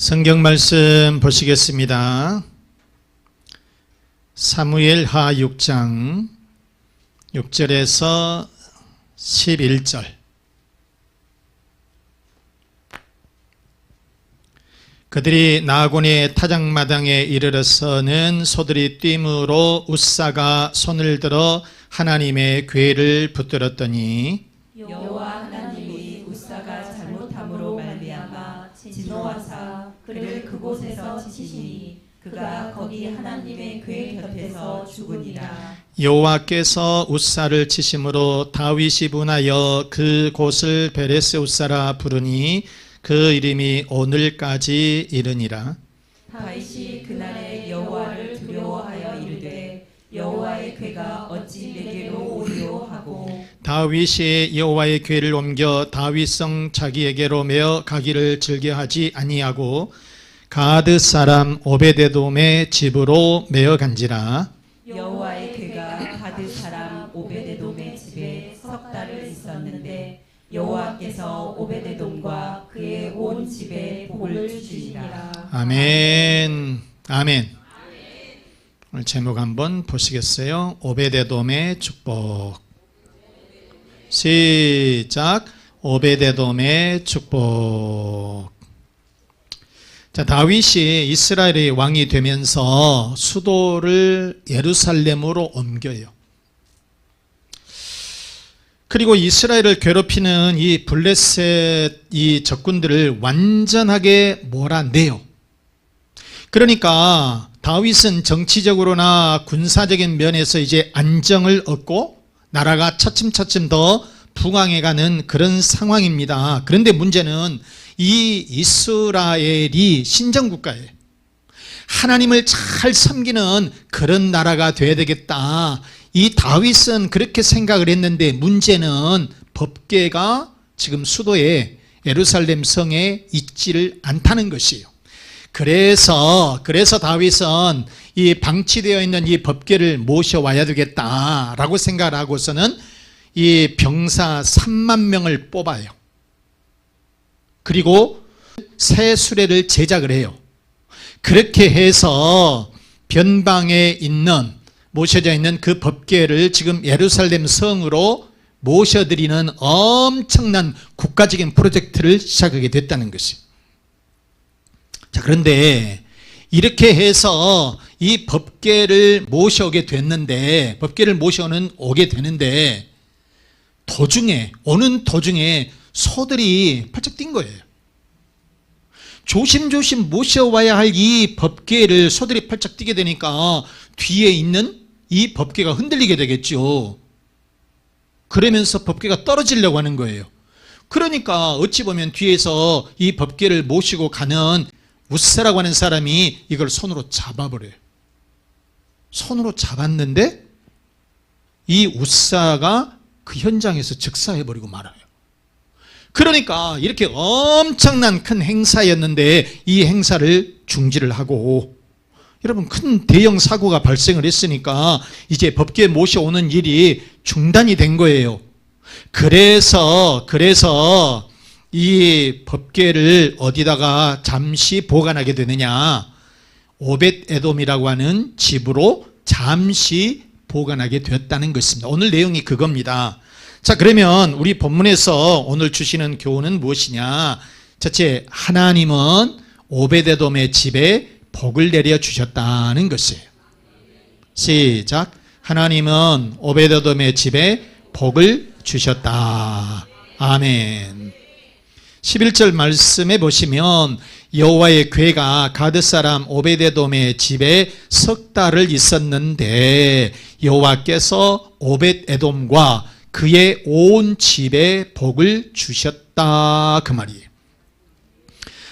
성경 말씀 보시겠습니다. 사무엘하 6장 6절에서 11절. 그들이 나곤의 타작마당에 이르러서는 소들이 뛰므로 웃사가 손을 들어 하나님의 궤를 붙들었더니 여호와 하나님이 웃사가 잘못함으로 말미암아 진노하사 그를 그곳에서 치시니 그가 거기 하나님의 궤 곁에서 죽으니라. 여호와께서 웃사를 치심으로 다윗이 분하여 그 곳을 베레스 웃사라 부르니 그 이름이 오늘까지 이르니라. 다윗이 그날에 여호와를 두려워하여 이르되 여호와의 궤가 어찌 내게로 오리요 하고 다윗이 여호와의 궤를 옮겨 다윗성 자기에게로 메어 가기를 즐겨하지 아니하고 가드 사람 오베데돔의 집으로 메어 간지라. 여호와의 궤가 가드 사람 오베데돔의 집에 석 달을 있었는데 여호와께서 오베데돔과 그의 온 집에 복을 주시니라. 아멘. 아멘. 오늘 제목 한번 보시겠어요? 오베데돔의 축복. 시작. 오베데돔의 축복. 자, 다윗이 이스라엘의 왕이 되면서 수도를 예루살렘으로 옮겨요. 그리고 이스라엘을 괴롭히는 이 블레셋 이 적군들을 완전하게 몰아내요. 그러니까 다윗은 정치적으로나 군사적인 면에서 이제 안정을 얻고 나라가 차츰차츰 더 부강해가는 그런 상황입니다. 그런데 문제는 이 이스라엘이 신정국가예요. 하나님을 잘 섬기는 그런 나라가 돼야 되겠다. 이 다윗은 그렇게 생각을 했는데 문제는 법궤가 지금 수도에 예루살렘 성에 있지를 않다는 것이에요. 그래서 다윗은 이 방치되어 있는 이 법궤를 모셔와야 되겠다라고 생각을 하고서는 이 병사 3만 명을 뽑아요. 그리고 새 수레를 제작을 해요. 그렇게 해서 변방에 있는 모셔져 있는 그 법궤를 지금 예루살렘 성으로 모셔드리는 엄청난 국가적인 프로젝트를 시작하게 됐다는 것이에요. 자, 그런데 이렇게 해서 이 법궤를 모셔오게 됐는데, 법궤를 오게 되는데 오는 도중에 소들이 팔짝 뛴 거예요. 조심조심 모셔와야 할 이 법궤를 소들이 팔짝 뛰게 되니까 뒤에 있는 이 법궤가 흔들리게 되겠죠. 그러면서 법궤가 떨어지려고 하는 거예요. 그러니까 어찌 보면 뒤에서 이 법궤를 모시고 가는 웃사라고 하는 사람이 이걸 손으로 잡아버려요. 손으로 잡았는데 이 웃사가 그 현장에서 즉사해버리고 말아요. 그러니까 이렇게 엄청난 큰 행사였는데 이 행사를 중지를 하고, 여러분, 큰 대형 사고가 발생을 했으니까 이제 법궤 모셔오는 일이 중단이 된 거예요. 그래서 이 법궤를 어디다가 잠시 보관하게 되느냐, 오벳에돔이라고 하는 집으로 잠시 보관하게 되었다는 것입니다. 오늘 내용이 그겁니다. 자, 그러면 우리 본문에서 오늘 주시는 교훈은 무엇이냐? 첫째, 하나님은 오벳에돔의 집에 복을 내려 주셨다는 것이에요. 시작. 하나님은 오벳에돔의 집에 복을 주셨다. 아멘. 11절 말씀에 보시면 여호와의 궤가 가드 사람 오벳에돔의 집에 석 달을 있었는데 여호와께서 오벳에돔과 그의 온 집에 복을 주셨다, 그 말이에요.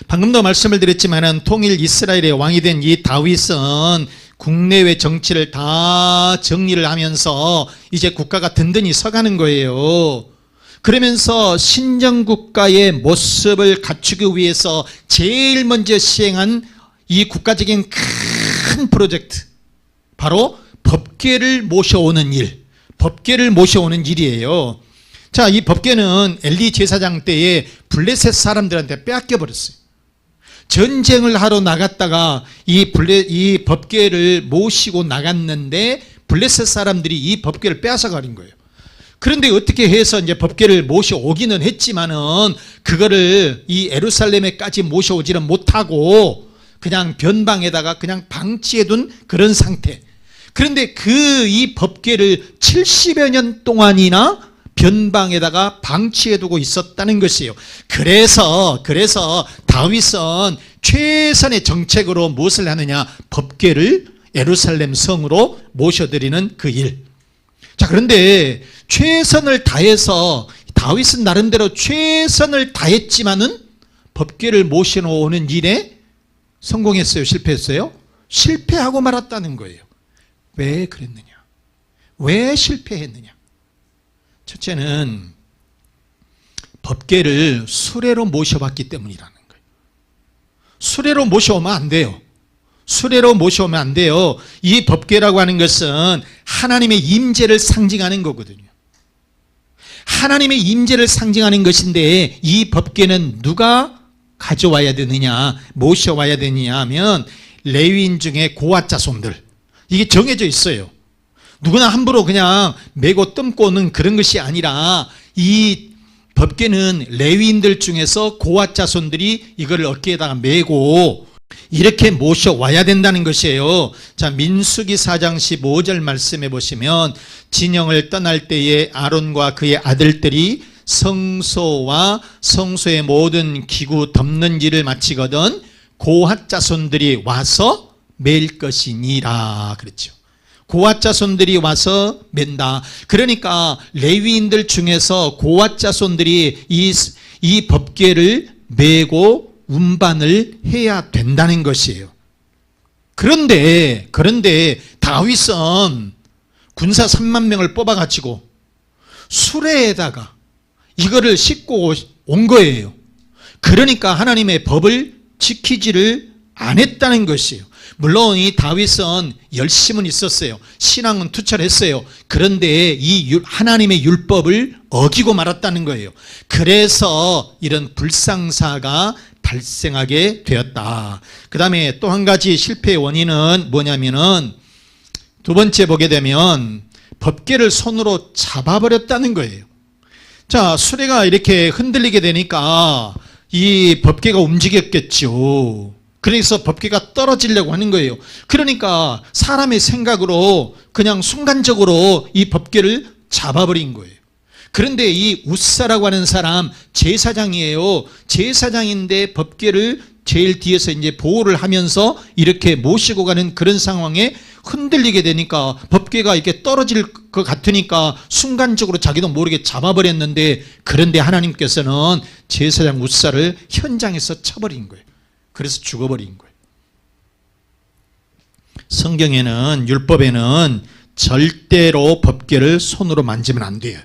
방금도 말씀을 드렸지만은 통일 이스라엘의 왕이 된 이 다윗은 국내외 정치를 다 정리를 하면서 이제 국가가 든든히 서가는 거예요. 그러면서 신정국가의 모습을 갖추기 위해서 제일 먼저 시행한 이 국가적인 큰 프로젝트, 바로 법궤를 모셔오는 일이에요. 자, 이 법궤는 엘리 제사장 때에 블레셋 사람들한테 빼앗겨 버렸어요. 전쟁을 하러 나갔다가 이 법궤를 모시고 나갔는데 블레셋 사람들이 이 법궤를 빼앗아 가는 거예요. 그런데 어떻게 해서 이제 법궤를 모셔오기는 했지만은 그거를 이 예루살렘에까지 모셔오지는 못하고 그냥 변방에다가 그냥 방치해둔 그런 상태. 그런데 이 법궤를 70여 년 동안이나 변방에다가 방치해두고 있었다는 것이에요. 그래서 다윗은 최선의 정책으로 무엇을 하느냐? 법궤를 예루살렘 성으로 모셔드리는 그 일. 자, 그런데 최선을 다해서 다윗은 나름대로 최선을 다했지만은 법궤를 모셔놓는 일에 성공했어요? 실패했어요? 실패하고 말았다는 거예요. 왜 그랬느냐? 왜 실패했느냐? 첫째는 법궤를 수레로 모셔봤기 때문이라는 거예요. 수레로 모셔오면 안 돼요. 수레로 모셔오면 안 돼요. 이 법궤라고 하는 것은 하나님의 임재를 상징하는 거거든요. 하나님의 임재를 상징하는 것인데 이 법궤는 누가 가져와야 되느냐, 모셔와야 되느냐 하면 레위인 중에 고앗 자손들, 이게 정해져 있어요. 누구나 함부로 그냥 메고 뜸고 오는 그런 것이 아니라 이 법궤는 레위인들 중에서 고앗 자손들이 이거를 어깨에다가 메고 이렇게 모셔와야 된다는 것이에요. 자, 민수기 4장 15절 말씀해 보시면 진영을 떠날 때에 아론과 그의 아들들이 성소와 성소의 모든 기구 덮는 일을 마치거든 고앗 자손들이 와서 맬 것이니라 그랬죠. 고앗 자손들이 와서 맨다. 그러니까 레위인들 중에서 고앗 자손들이 이 법궤를 메고 운반을 해야 된다는 것이에요. 그런데 다윗은 군사 3만 명을 뽑아가지고 수레에다가 이거를 싣고 온 거예요. 그러니까 하나님의 법을 지키지를 안 했다는 것이에요. 물론 이 다윗은 열심은 있었어요. 신앙은 투철했어요. 그런데 이 하나님의 율법을 어기고 말았다는 거예요. 그래서 이런 불상사가 발생하게 되었다. 그 다음에 또 한 가지 실패의 원인은 뭐냐면은 두 번째 보게 되면 법궤를 손으로 잡아버렸다는 거예요. 자, 수레가 이렇게 흔들리게 되니까 이 법궤가 움직였겠죠. 그래서 법궤가 떨어지려고 하는 거예요. 그러니까 사람의 생각으로 그냥 순간적으로 이 법궤를 잡아버린 거예요. 그런데 이 우사라고 하는 사람 제사장이에요. 제사장인데 법궤를 제일 뒤에서 이제 보호를 하면서 이렇게 모시고 가는 그런 상황에 흔들리게 되니까 법궤가 이렇게 떨어질 것 같으니까 순간적으로 자기도 모르게 잡아버렸는데, 그런데 하나님께서는 제사장 우사를 현장에서 쳐버린 거예요. 그래서 죽어버린 거예요. 성경에는, 율법에는 절대로 법궤를 손으로 만지면 안 돼요.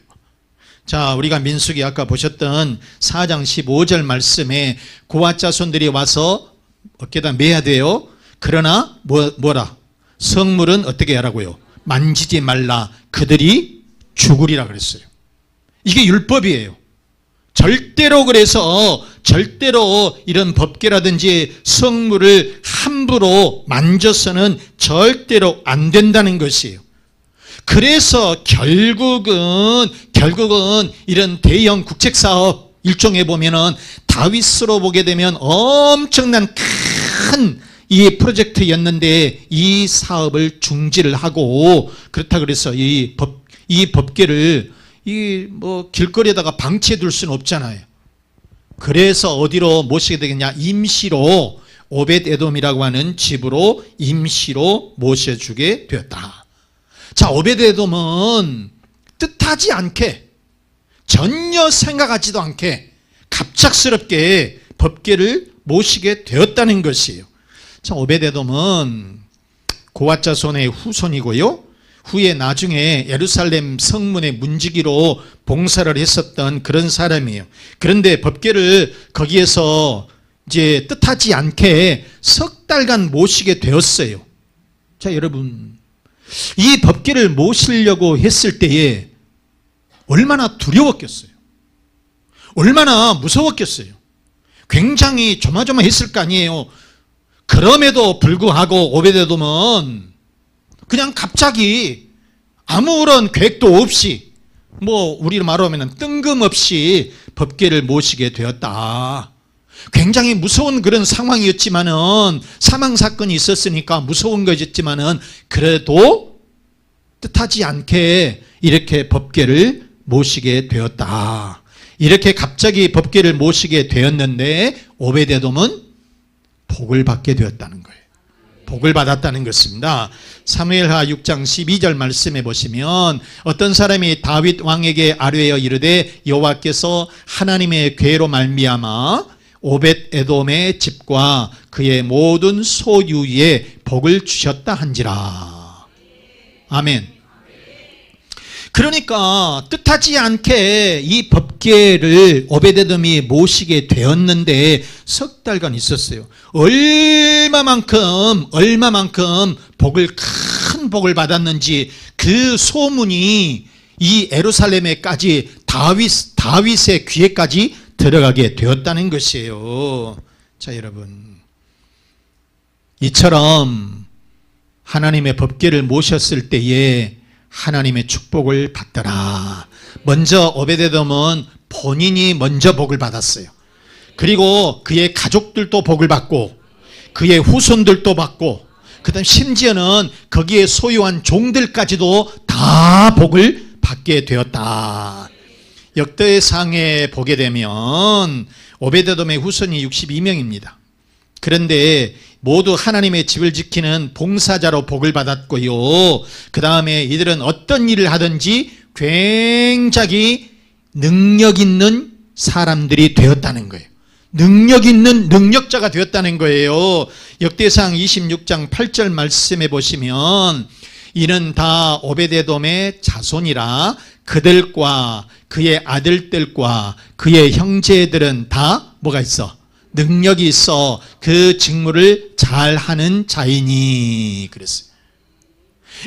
자, 우리가 민수기 아까 보셨던 4장 15절 말씀에 고앗 자손들이 와서 어깨에다 매야 돼요. 그러나 뭐라? 성물은 어떻게 하라고요? 만지지 말라. 그들이 죽으리라 그랬어요. 이게 율법이에요. 절대로, 그래서 절대로 이런 법궤라든지 성물을 함부로 만져서는 절대로 안 된다는 것이에요. 그래서 결국은 이런 대형 국책사업 일종에 보면은 다윗으로 보게 되면 엄청난 큰 이 프로젝트였는데 이 사업을 중지를 하고, 그렇다 그래서 이 법궤를 길거리에다가 방치해 둘 수는 없잖아요. 그래서 어디로 모시게 되겠냐? 임시로 오벳 에돔이라고 하는 집으로 임시로 모셔주게 되었다. 자, 오벳 에돔은 뜻하지 않게, 전혀 생각하지도 않게 갑작스럽게 법궤를 모시게 되었다는 것이에요. 자, 오벳 에돔은 고앗 자손의 후손이고요, 후에 나중에 예루살렘 성문의 문지기로 봉사를 했었던 그런 사람이에요. 그런데 법궤를 거기에서 이제 뜻하지 않게 석 달간 모시게 되었어요. 자, 여러분, 이 법궤를 모시려고 했을 때에 얼마나 두려웠겠어요? 얼마나 무서웠겠어요? 굉장히 조마조마했을 거 아니에요. 그럼에도 불구하고 오베데돔은 그냥 갑자기 아무런 계획도 없이 우리로 말하면 뜬금없이 법궤를 모시게 되었다. 굉장히 무서운 그런 상황이었지만은 사망 사건이 있었으니까 무서운 것이었지만은 그래도 뜻하지 않게 이렇게 법궤를 모시게 되었다. 이렇게 갑자기 법궤를 모시게 되었는데 오베데돔은 복을 받게 되었다는 거예요. 복을 받았다는 것입니다. 사무엘하 6장 12절 말씀해 보시면 어떤 사람이 다윗 왕에게 아뢰어 이르되 여호와께서 하나님의 궤로 말미암아 오벳에돔의 집과 그의 모든 소유에 복을 주셨다 한지라. 아멘. 그러니까 뜻하지 않게 이 법궤를 오베데돔이 모시게 되었는데 석 달간 있었어요. 얼마만큼 큰 복을 받았는지 그 소문이 이 예루살렘에까지 다윗의 귀에까지 들어가게 되었다는 것이에요. 자, 여러분, 이처럼 하나님의 법궤를 모셨을 때에 하나님의 축복을 받더라. 먼저 오베데돔은 본인이 먼저 복을 받았어요. 그리고 그의 가족들도 복을 받고 그의 후손들도 받고 그다음 심지어는 거기에 소유한 종들까지도 다 복을 받게 되었다. 역대상에 보게 되면 오베데돔의 후손이 62명입니다. 그런데 모두 하나님의 집을 지키는 봉사자로 복을 받았고요. 그 다음에 이들은 어떤 일을 하든지 굉장히 능력 있는 사람들이 되었다는 거예요. 능력 있는 능력자가 되었다는 거예요. 역대상 26장 8절 말씀해 보시면 이는 다 오베데돔의 자손이라 그들과 그의 아들들과 그의 형제들은 다 뭐가 있어? 능력이 있어 그 직무를 잘하는 자이니 그랬어요.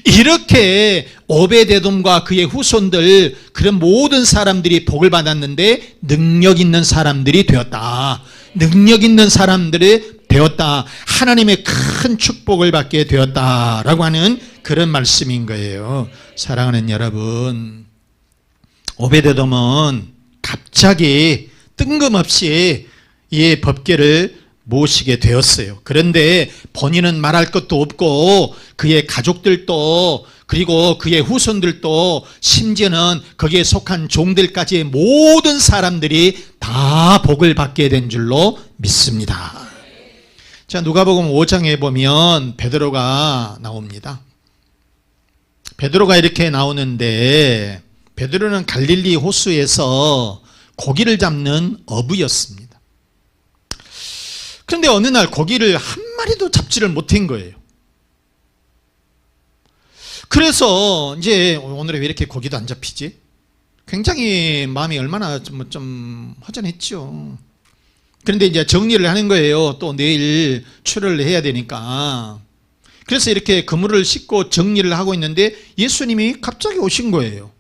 이렇게 오베데돔과 그의 후손들 그런 모든 사람들이 복을 받았는데 능력 있는 사람들이 되었다. 능력 있는 사람들이 되었다. 하나님의 큰 축복을 받게 되었다라고 하는 그런 말씀인 거예요. 사랑하는 여러분, 오베데돔은 갑자기 뜬금없이 이 법궤를 모시게 되었어요. 그런데 본인은 말할 것도 없고 그의 가족들도 그리고 그의 후손들도 심지어는 거기에 속한 종들까지 모든 사람들이 다 복을 받게 된 줄로 믿습니다. 자, 누가복음 5장에 보면 베드로가 나옵니다. 베드로가 이렇게 나오는데 베드로는 갈릴리 호수에서 고기를 잡는 어부였습니다. 그런데 어느 날 고기를 한 마리도 잡지를 못한 거예요. 그래서 이제 오늘은 왜 이렇게 고기도 안 잡히지? 굉장히 마음이 얼마나 좀 허전했죠. 그런데 이제 정리를 하는 거예요. 또 내일 출혈을 해야 되니까. 그래서 이렇게 그물을 싣고 정리를 하고 있는데 예수님이 갑자기 오신 거예요.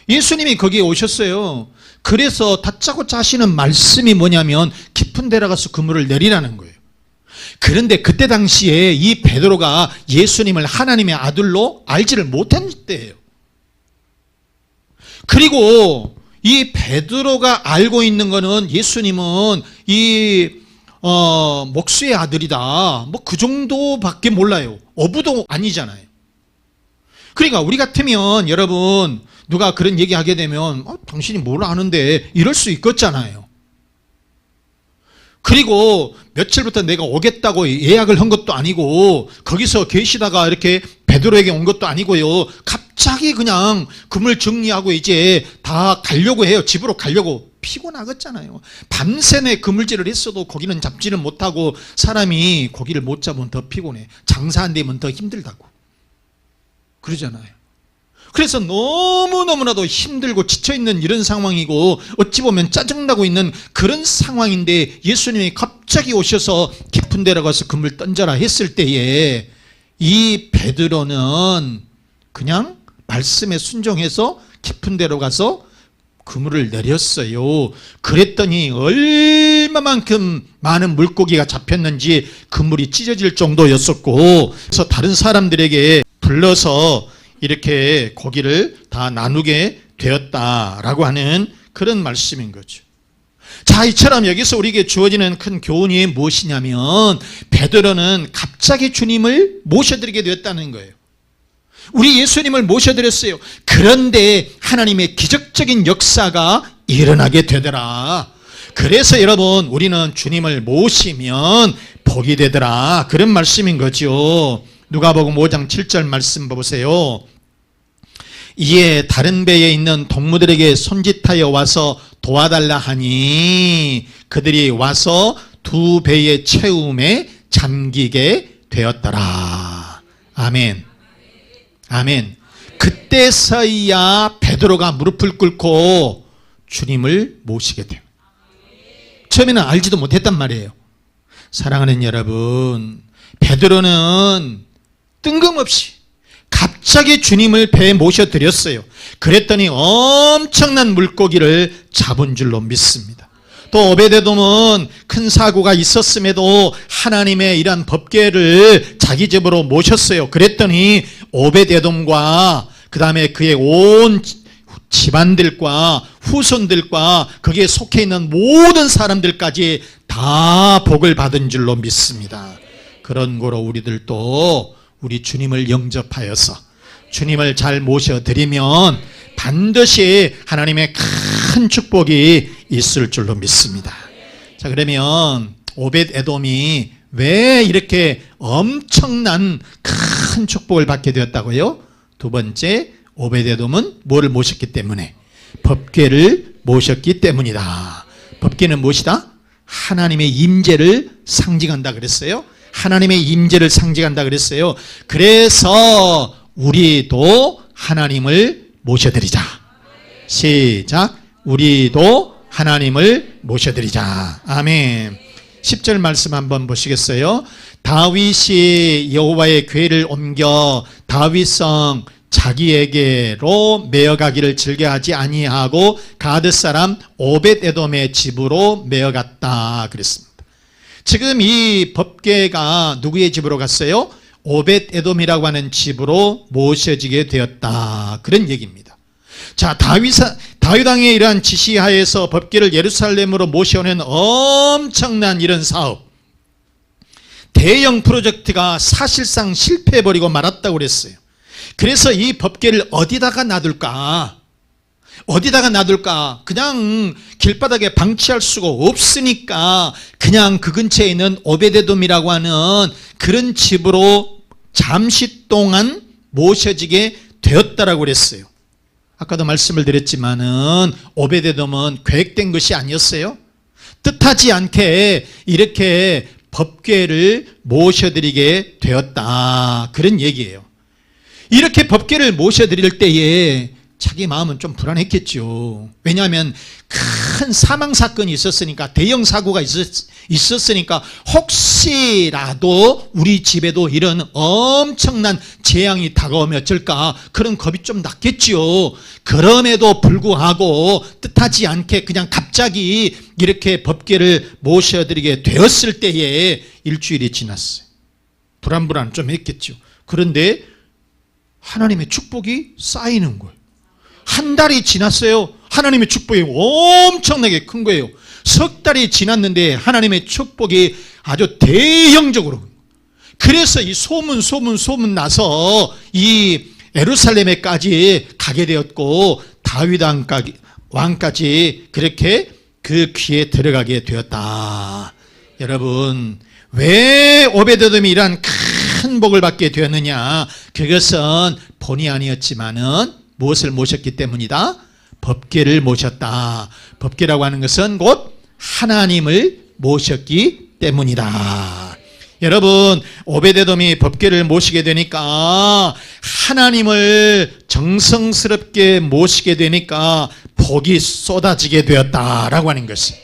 예수님이 거기에 오셨어요. 그래서 다짜고짜 하시는 말씀이 뭐냐면 깊은 데 가서 그물을 내리라는 거예요. 그런데 그때 당시에 이 베드로가 예수님을 하나님의 아들로 알지를 못한 때예요. 그리고 이 베드로가 알고 있는 거는 예수님은 이 목수의 아들이다. 뭐 그 정도밖에 몰라요. 어부도 아니잖아요. 그러니까 우리 같으면 여러분 누가 그런 얘기하게 되면 당신이 뭘 아는데 이럴 수 있겠잖아요. 그리고 며칠부터 내가 오겠다고 예약을 한 것도 아니고 거기서 계시다가 이렇게 베드로에게 온 것도 아니고요. 갑자기 그냥 그물 정리하고 이제 다 가려고 해요. 집으로 가려고. 피곤하겠잖아요. 밤새내 그물질을 했어도 고기는 잡지를 못하고 사람이 고기를 못 잡으면 더 피곤해. 장사 안 되면 더 힘들다고 그러잖아요. 그래서 너무너무나도 힘들고 지쳐있는 이런 상황이고 어찌 보면 짜증나고 있는 그런 상황인데 예수님이 갑자기 오셔서 깊은 데로 가서 그물 던져라 했을 때에 이 베드로는 그냥 말씀에 순종해서 깊은 데로 가서 그물을 내렸어요. 그랬더니 얼마만큼 많은 물고기가 잡혔는지 그물이 찢어질 정도였었고, 그래서 다른 사람들에게 불러서 이렇게 고기를 다 나누게 되었다라고 하는 그런 말씀인 거죠. 자, 이처럼 여기서 우리에게 주어지는 큰 교훈이 무엇이냐면, 베드로는 갑자기 주님을 모셔드리게 되었다는 거예요. 우리 예수님을 모셔드렸어요. 그런데 하나님의 기적적인 역사가 일어나게 되더라. 그래서 여러분, 우리는 주님을 모시면 복이 되더라, 그런 말씀인 거죠. 누가복음 5장 7절 말씀 보세요. 이에 다른 배에 있는 동무들에게 손짓하여 와서 도와달라 하니 그들이 와서 두 배의 채움에 잠기게 되었더라. 아멘. 아멘. 그때서야 베드로가 무릎을 꿇고 주님을 모시게 돼요. 처음에는 알지도 못했단 말이에요. 사랑하는 여러분, 베드로는 뜬금없이 갑자기 주님을 배에 모셔드렸어요. 그랬더니 엄청난 물고기를 잡은 줄로 믿습니다. 또 오베데돔은 큰 사고가 있었음에도 하나님의 이러한 법궤를 자기 집으로 모셨어요. 그랬더니 오베데돔과 그 다음에 그의 온 집안들과 후손들과 거기에 속해 있는 모든 사람들까지 다 복을 받은 줄로 믿습니다. 그런 거로 우리들도 우리 주님을 영접하여서 주님을 잘 모셔드리면 반드시 하나님의 큰 축복이 있을 줄로 믿습니다. 자, 그러면 오벳에돔이 왜 이렇게 엄청난 큰 축복을 받게 되었다고요? 두 번째, 오벳에돔은 뭐를 모셨기 때문에? 법궤를 모셨기 때문이다. 법궤는 무엇이다? 하나님의 임재를 상징한다 그랬어요. 하나님의 임재를 상징한다 그랬어요. 그래서 우리도 하나님을 모셔드리자. 시작. 우리도 하나님을 모셔드리자. 아멘. 10절 말씀 한번 보시겠어요? 다윗이 여호와의 궤를 옮겨 다윗성 자기에게로 메어가기를 즐겨하지 아니하고 가드 사람 오벳에돔의 집으로 메어갔다 그랬습니다. 지금 이 법궤가 누구의 집으로 갔어요? 오벳에돔이라고 하는 집으로 모셔지게 되었다, 그런 얘기입니다. 자, 다윗 왕의 이러한 지시하에서 법궤를 예루살렘으로 모셔오는 엄청난 이런 사업, 대형 프로젝트가 사실상 실패해버리고 말았다고 그랬어요. 그래서 이 법궤를 어디다가 놔둘까? 그냥 길바닥에 방치할 수가 없으니까 그냥 그 근처에 있는 오베데돔이라고 하는 그런 집으로 잠시 동안 모셔지게 되었다라고 그랬어요. 아까도 말씀을 드렸지만은 오베데돔은 계획된 것이 아니었어요. 뜻하지 않게 이렇게 법궤를 모셔드리게 되었다, 그런 얘기예요. 이렇게 법궤를 모셔드릴 때에 자기 마음은 좀 불안했겠죠. 왜냐하면 큰 사망사건이 있었으니까, 대형 사고가 있었으니까 혹시라도 우리 집에도 이런 엄청난 재앙이 다가오면 어쩔까, 그런 겁이 좀 났겠죠. 그럼에도 불구하고 뜻하지 않게 그냥 갑자기 이렇게 법궤를 모셔드리게 되었을 때에 일주일이 지났어요. 불안 좀 했겠죠. 그런데 하나님의 축복이 쌓이는 거예요. 한 달이 지났어요. 하나님의 축복이 엄청나게 큰 거예요. 석 달이 지났는데 하나님의 축복이 아주 대형적으로. 그래서 이 소문 나서 이 예루살렘에까지 가게 되었고 다윗 왕까지 그렇게 그 귀에 들어가게 되었다. 여러분, 왜 오베데돔이 이러한 큰 복을 받게 되었느냐? 그것은 본의 아니었지만은 무엇을 모셨기 때문이다? 법궤를 모셨다. 법궤라고 하는 것은 곧 하나님을 모셨기 때문이다. 여러분, 오베데돔이 법궤를 모시게 되니까, 하나님을 정성스럽게 모시게 되니까 복이 쏟아지게 되었다라고 하는 것이,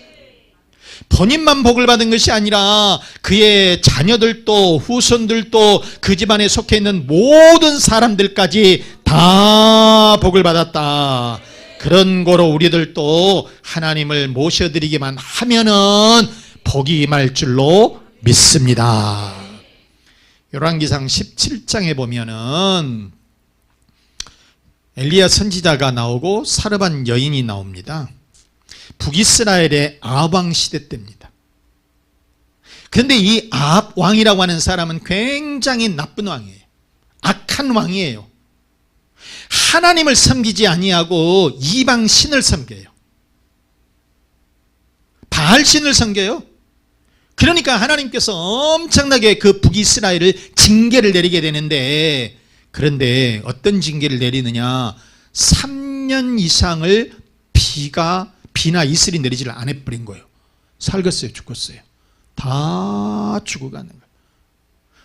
본인만 복을 받은 것이 아니라 그의 자녀들도 후손들도 그 집안에 속해 있는 모든 사람들까지 다 복을 받았다. 그런 거로 우리들도 하나님을 모셔드리기만 하면은 복이 임할 줄로 믿습니다. 열왕기상 17장에 보면은 엘리야 선지자가 나오고 사르밧 여인이 나옵니다. 북이스라엘의 아합 왕 시대 때입니다. 그런데 이 아합 왕이라고 하는 사람은 굉장히 나쁜 왕이에요. 악한 왕이에요. 하나님을 섬기지 아니하고 이방 신을 섬겨요. 바알 신을 섬겨요. 그러니까 하나님께서 엄청나게 그 북이스라엘을 징계를 내리게 되는데, 그런데 어떤 징계를 내리느냐, 3년 이상을 비나 이슬이 내리지를 안 해버린 거예요. 살겠어요, 죽었어요. 다 죽어가는 거예요.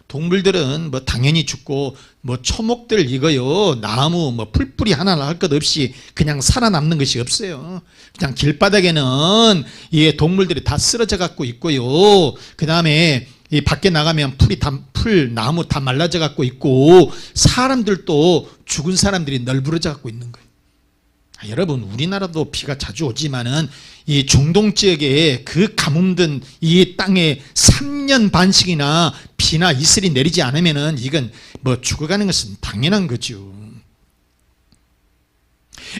동물들은 뭐 당연히 죽고, 뭐 초목들 익어요, 나무 뭐 풀뿌리 하나 날 것 없이 그냥 살아남는 것이 없어요. 그냥 길바닥에는 이 동물들이 다 쓰러져 갖고 있고요. 그 다음에 이 밖에 나가면 나무 다 말라져 갖고 있고, 사람들도 죽은 사람들이 널브러져 갖고 있는 거예요. 여러분, 우리나라도 비가 자주 오지만은 이 중동 지역에 그 가뭄든 이 땅에 3년 반씩이나 비나 이슬이 내리지 않으면은 이건 뭐 죽어가는 것은 당연한 거죠.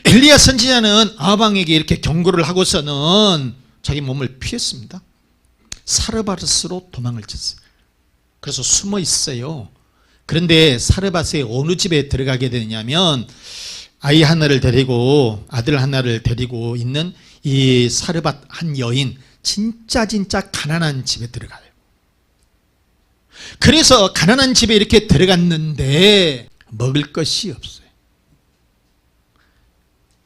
엘리야 선지자는 아합 왕에게 이렇게 경고를 하고서는 자기 몸을 피했습니다. 사르밧으로 도망을 쳤어요. 그래서 숨어 있어요. 그런데 사르밧의 어느 집에 들어가게 되냐면, 아이 하나를 데리고, 아들 하나를 데리고 있는 이 사르밧 한 여인, 진짜 가난한 집에 들어가요. 그래서 가난한 집에 이렇게 들어갔는데 먹을 것이 없어요.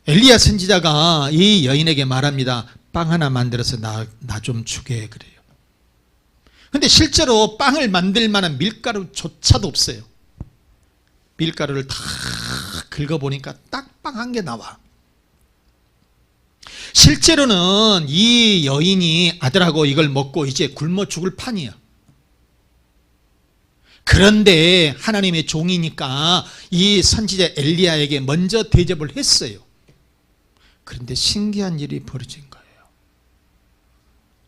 엘리야 선지자가 이 여인에게 말합니다. 빵 하나 만들어서 나 좀 주게, 그래요. 근데 실제로 빵을 만들 만한 밀가루조차도 없어요. 밀가루를 다 긁어보니까 딱 빵 한 개 나와. 실제로는 이 여인이 아들하고 이걸 먹고 이제 굶어 죽을 판이야. 그런데 하나님의 종이니까 이 선지자 엘리야에게 먼저 대접을 했어요. 그런데 신기한 일이 벌어진 거예요.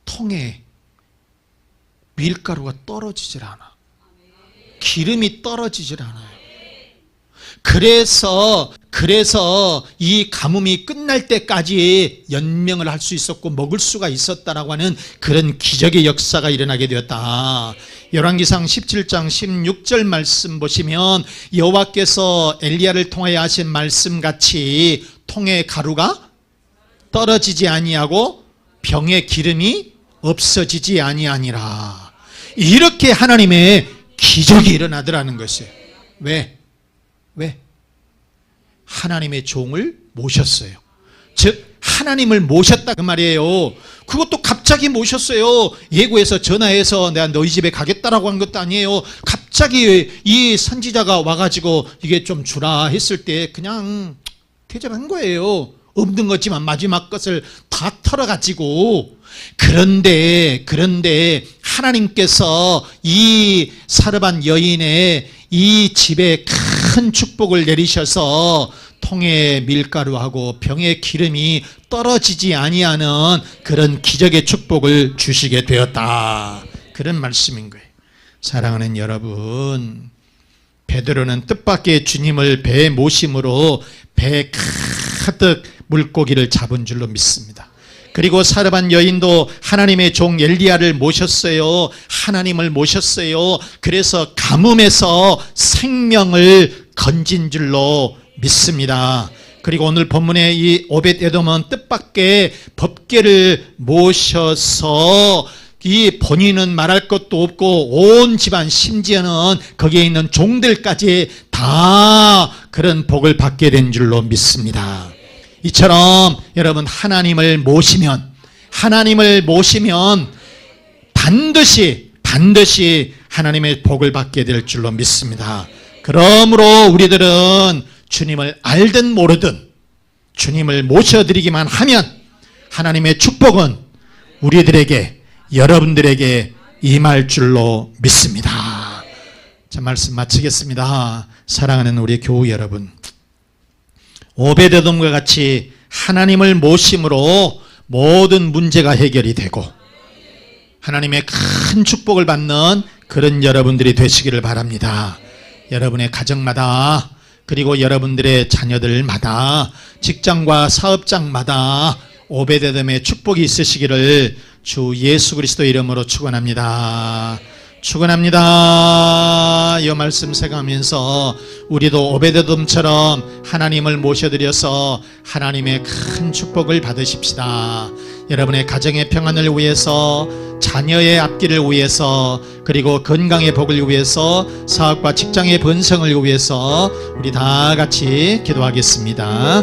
통에 밀가루가 떨어지질 않아. 기름이 떨어지질 않아요. 그래서 이 가뭄이 끝날 때까지 연명을 할 수 있었고 먹을 수가 있었다라고 하는 그런 기적의 역사가 일어나게 되었다. 열왕기상 17장 16절 말씀 보시면, 여호와께서 엘리야를 통하여 하신 말씀같이 통에 가루가 떨어지지 아니하고 병에 기름이 없어지지 아니하니라. 이렇게 하나님의 기적이 일어나더라는 것이에요. 왜? 하나님의 종을 모셨어요. 즉 하나님을 모셨다 그 말이에요. 그것도 갑자기 모셨어요. 예고해서 전화해서 내가 너희 집에 가겠다라고 한 것도 아니에요. 갑자기 이 선지자가 와가지고 이게 좀 주라 했을 때 그냥 대접한 거예요. 없는 거지만 마지막 것을 다 털어가지고. 그런데 하나님께서 이 사르밧 여인의 이 집에 큰 축복을 내리셔서 통에 밀가루하고 병에 기름이 떨어지지 아니하는 그런 기적의 축복을 주시게 되었다. 그런 말씀인 거예요. 사랑하는 여러분, 베드로는 뜻밖의 주님을 배에 모심으로 배 가득 물고기를 잡은 줄로 믿습니다. 그리고 사르밧 여인도 하나님의 종 엘리야를 모셨어요. 하나님을 모셨어요. 그래서 가뭄에서 생명을 건진 줄로 믿습니다. 그리고 오늘 본문에 이 오벳에돔은 뜻밖의 법궤를 모셔서 이 본인은 말할 것도 없고 온 집안, 심지어는 거기에 있는 종들까지 다 그런 복을 받게 된 줄로 믿습니다. 이처럼 여러분, 하나님을 모시면 반드시 하나님의 복을 받게 될 줄로 믿습니다. 그러므로 우리들은 주님을 알든 모르든 주님을 모셔드리기만 하면 하나님의 축복은 우리들에게, 여러분들에게 임할 줄로 믿습니다. 자, 말씀 마치겠습니다. 사랑하는 우리 교우 여러분, 오벳에돔과 같이 하나님을 모심으로 모든 문제가 해결이 되고 하나님의 큰 축복을 받는 그런 여러분들이 되시기를 바랍니다. 여러분의 가정마다 그리고 여러분들의 자녀들마다 직장과 사업장마다 오베데돔의 축복이 있으시기를 주 예수 그리스도 이름으로 축원합니다. 축원합니다. 이 말씀 생각하면서 우리도 오베데돔처럼 하나님을 모셔드려서 하나님의 큰 축복을 받으십시다. 여러분의 가정의 평안을 위해서, 자녀의 앞길을 위해서, 그리고 건강의 복을 위해서, 사업과 직장의 번성을 위해서 우리 다 같이 기도하겠습니다.